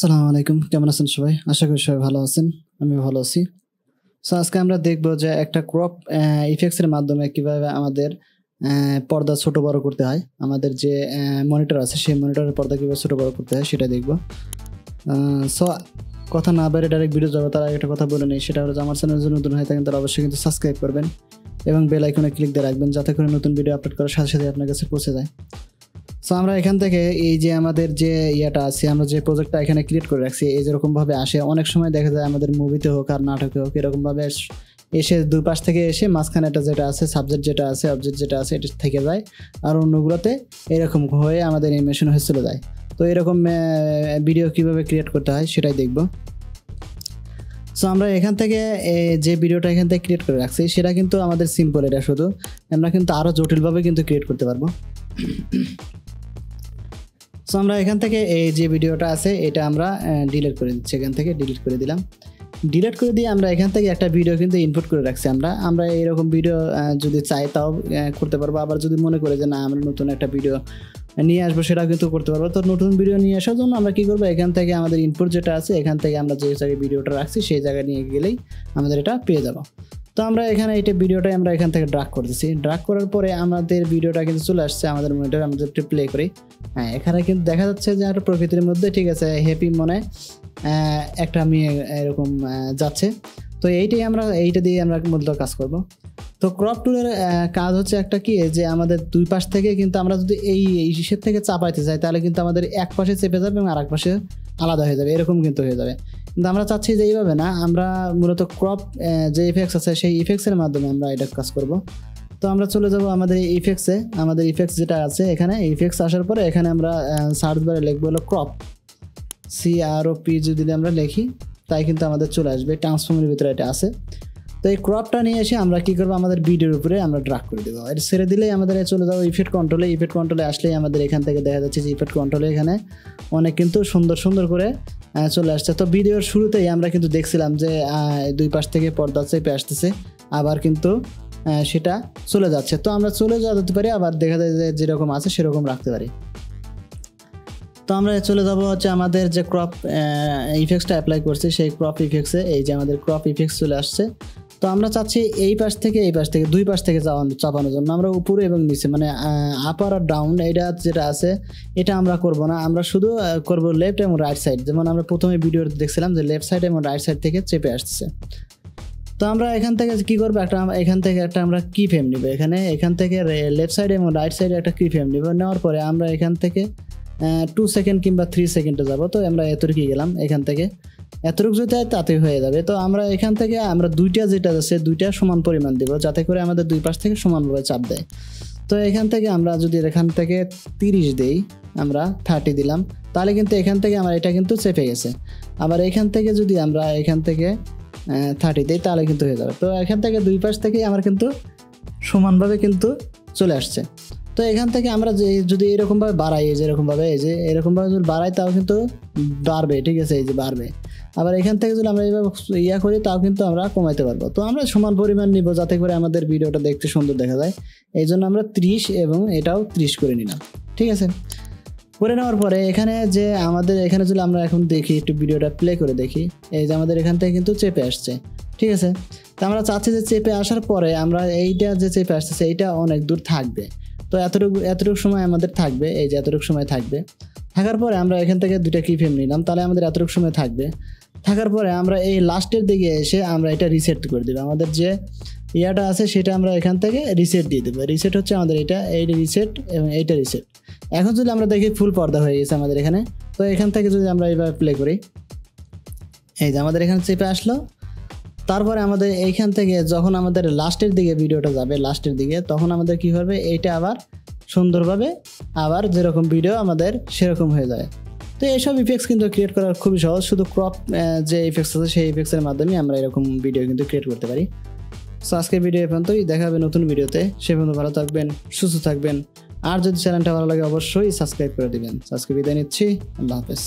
আসসালামু আলাইকুম, কেমন আছেন সবাই? আশা করি সবাই ভালো আছেন। আমিও ভালো আছি। সো আজকে আমরা দেখব যে একটা ক্রপ ইফেক্টস এর মাধ্যমে কিভাবে আমাদের পর্দা ছোট বড় করতে হয়। আমাদের যে মনিটর আছে সেই মনিটরের পর্দা কিভাবে ছোট বড় করতে হয় সেটা দেখব। সো কথা না বাইরে ডাইরেক্ট ভিডিও যাবো তার আগে একটা কথা বলে নেই, সেটা হলো যে আমার চ্যানেল যদি নতুন হয়ে থাকেন তাহলে অবশ্যই কিন্তু সাবস্ক্রাইব করবেন এবং বেল আইকনে ক্লিক দিয়ে রাখবেন যাতে করে নতুন ভিডিও আপলোড করার সাথে সাথে আপনার কাছে পৌঁছে যায়। সো আমরা এখান থেকে এই যে আমাদের যে ইয়াটা আছে, আমরা যে প্রজেক্টটা এখানে ক্রিয়েট করে রাখছি, এই যেরকমভাবে আসে অনেক সময় দেখা যায় আমাদের মুভিতে হোক আর নাটকে হোক এরকমভাবে এসে দুই পাশ থেকে এসে মাঝখানে একটা যেটা আছে সাবজেক্ট যেটা আছে অবজেক্ট যেটা আছে এটা থেকে যায়, আর অন্যগুলোতে এরকম হয়ে আমাদের অ্যানিমেশন হয়ে চলে যায়। তো এরকম ভিডিও কিভাবে ক্রিয়েট করতে হয় সেটাই দেখব। সো আমরা এখান থেকে যে ভিডিওটা এখান থেকে ক্রিয়েট করে রাখছি সেটা কিন্তু আমাদের সিম্পল, এটা শুধু আমরা কিন্তু আরও জটিলভাবে কিন্তু ক্রিয়েট করতে পারবো। সো আমরা এখান থেকে এই যে ভিডিওটা আছে এটা আমরা ডিলিট করে দিচ্ছি, এখান থেকে ডিলিট করে দিলাম। ডিলিট করে দিয়ে আমরা এখান থেকে একটা ভিডিও কিন্তু ইনপুট করে রাখছি। আমরা এরকম ভিডিও যদি চাই তাও করতে পারবো, আবার যদি মনে করে যে না আমরা নতুন একটা ভিডিও নিয়ে আসবো সেটাও কিন্তু করতে পারবো। তো নতুন ভিডিও নিয়ে আসার জন্য আমরা কী করবো, এখান থেকে আমাদের ইনপুট যেটা আছে এখান থেকে আমরা যে জায়গায় ভিডিওটা রাখছি সেই জায়গায় নিয়ে গেলেই আমাদের এটা পেয়ে যাবো। তো আমরা এখানে এটা ভিডিওটাই আমরা এখান থেকে ড্রাগ করতেছি। ড্রাগ করার পরে আমাদের ভিডিওটা কিন্তু চলে আসছে আমাদের মনিটরে। আমরা যদি প্লে করি, হ্যাঁ এখানে কিন্তু দেখা যাচ্ছে যে একটা প্রকৃতির মধ্যে ঠিক আছে হ্যাপি মনে একটা মেয়ে এরকম যাচ্ছে। তো এইটা দিয়ে আমরা মূলত কাজ করব। তো ক্রপ টুলের কাজ হচ্ছে একটা কি, যে আমাদের দুই পাশ থেকে কিন্তু আমরা যদি এই ইসের থেকে চাপাইতে চাই তাহলে কিন্তু আমাদের এক পাশে চেপে যাবে এবং আরেক পাশে আলাদা হয়ে যাবে, এরকম কিন্তু হয়ে যাবে। কিন্তু আমরা চাচ্ছি যে এইভাবে না, আমরা মূলত ক্রপ যে ইফেক্টস আছে সেই ইফেক্টসের মাধ্যমে আমরা এটা কাজ করব। তো আমরা চলে যাব আমাদের এই ইফেক্টসে। আমাদের ইফেক্টস যেটা আছে এখানে ইফেক্টস আসার পরে এখানে আমরা সার্চ বারে লিখবো হলো ক্রপ, CROP যদি আমরা লিখি তাই কিন্তু আমাদের চলে আসবে, ট্রান্সফর্মের ভিতরে এটা আছে। তো এই ক্রপটা নিয়ে এসে আমরা কী করবো, আমাদের ভিডিওর উপরে আমরা ড্রাগ করে দেবো। এটা ছেড়ে দিলেই আমাদের চলে যাবো ইফেক্ট কন্ট্রোলে। ইফেক্ট কন্ট্রোলে আসলেই আমাদের এখান থেকে দেখা যাচ্ছে যে ইফেক্ট কন্ট্রোলে এখানে অনেক কিন্তু সুন্দর সুন্দর করে চলে আসছে। তো ভিডিওর শুরুতেই আমরা কিন্তু দেখছিলাম যে দুই পাশ থেকে পর্দা চেপে আসতেছে, আবার কিন্তু সেটা চলে যাচ্ছে। তো আমরা চলে যেতে পারি, আবার দেখা যায় যে যেরকম আছে সেরকম রাখতে পারি। তো আমরা চলে যাব হচ্ছে আমাদের যে ক্রপ ইফেক্টসটা অ্যাপ্লাই করছি সেই ক্রপ ইফেক্টসে। এই যে আমাদের ক্রপ ইফেক্টস চলে আসছে। তো আমরা চাচ্ছি এই পাশ থেকে দুই পাশ থেকে চাপানোর জন্য আমরা উপরে এবং নিচে মানে আপার আর ডাউন এটা যেটা আছে এটা আমরা করব না, আমরা শুধু করব লেফট এবং রাইট সাইড। যেমন আমরা প্রথমে ভিডিওতে দেখছিলাম যে লেফট সাইড এবং রাইট সাইড থেকে চেপে আসছে। তো আমরা এখান থেকে কী করবো, এখান থেকে একটা আমরা কি ফ্রেম নিব। এখান থেকে লেফট সাইড এবং রাইট সাইডে একটা কি ফ্রেম নিব। নেওয়ার পরে আমরা এখান থেকে 2 সেকেন্ড কিংবা 3 সেকেন্ডে যাবো। তো আমরা এতটুকুই গেলাম, এখান থেকে এতটুকু যদি হয় তাতে হয়ে যাবে। তো আমরা এখান থেকে আমরা দুইটা যেটা আছে দুইটা সমান পরিমাণ দেবো যাতে করে আমাদের দুই পাশ থেকে সমানভাবে চাপ দেয়। তো এখান থেকে আমরা যদি এখান থেকে 30 দেই, আমরা 30 দিলাম, তাহলে কিন্তু এখান থেকে আমার এটা কিন্তু চেপে গেছে। আবার এখান থেকে যদি আমরা এখান থেকে 30 দিই তাহলে কিন্তু হয়ে যাবে। তো এখান থেকে দুই পাশ থেকেই আমার কিন্তু সমানভাবে কিন্তু চলে আসছে। তো এখান থেকে আমরা যদি এরকমভাবে বাড়াই, এই যে এরকমভাবে যদি বাড়াই তাও কিন্তু বাড়বে, ঠিক আছে, এই যে বাড়বে। আবার এখান থেকে যদি আমরা এইভাবে করি তাও কিন্তু আমরা কমাইতে পারবো। তো আমরা সমান পরিমাণ নিব যাতে করে আমাদের ভিডিওটা দেখতে সুন্দর দেখা যায়। এই জন্য আমরা 30 এবং এটাও 30 করে নিলাম, ঠিক আছে। করে নেওয়ার পরে এখানে যে আমাদের এখানে যদি আমরা এখন দেখি একটু ভিডিওটা প্লে করে দেখি, এই যে আমাদের এখান থেকে কিন্তু চেপে আসছে, ঠিক আছে। তো আমরা চাচ্ছি যে চেপে আসার পরে আমরা এইটা যে চেপে আসতেছে এইটা অনেক দূর থাকবে। তো এতটুকু সময় আমাদের থাকবে, এই যে এতটুকু সময় থাকবে। থাকার পরে আমরা এখান থেকে দুইটা কি ফ্রেম নিলাম, তাহলে আমাদের এতটুকু সময় থাকবে। থাকার পরে আমরা এই লাস্টের দিকে এসে আমরা এটা রিসেট করে দেবো। আমাদের যে ইয়াটা আছে সেটা আমরা এখান থেকে রিসেট দিয়ে দেবো। রিসেট হচ্ছে আমাদের এই রিসেট এবং এইটা রিসেট। এখন যদি আমরা দেখি ফুল পর্দা হয়ে গেছে আমাদের এখানে। তো এখান থেকে যদি আমরা এইভাবে প্লে করি, এই যে আমাদের এখানে চেপে আসলো। তারপরে আমাদের এইখান থেকে যখন আমাদের লাস্টের দিকে ভিডিওটা যাবে, লাস্টের দিকে, তখন আমাদের কী হবে, এইটা আবার সুন্দরভাবে আবার যেরকম ভিডিও আমাদের সেরকম হয়ে যায়। তো এইসব ইফেক্টস কিন্তু ক্রিয়েট করা খুবই সহজ, শুধু ক্রপ যে ইফেক্টস আছে সেই ইফেক্টসের মাধ্যমে আমরা এরকম ভিডিও কিন্তু ক্রিয়েট করতে পারি। সো আজকের ভিডিও এ পর্যন্তই, দেখা হবে নতুন ভিডিওতে। সে পর্যন্ত ভালো থাকবেন, সুস্থ থাকবেন। আর যদি চ্যানেলটা ভালো লাগে অবশ্যই সাবস্ক্রাইব করে দিবেন। আজকে বিদায় নিচ্ছি, আল্লাহ হাফেজ।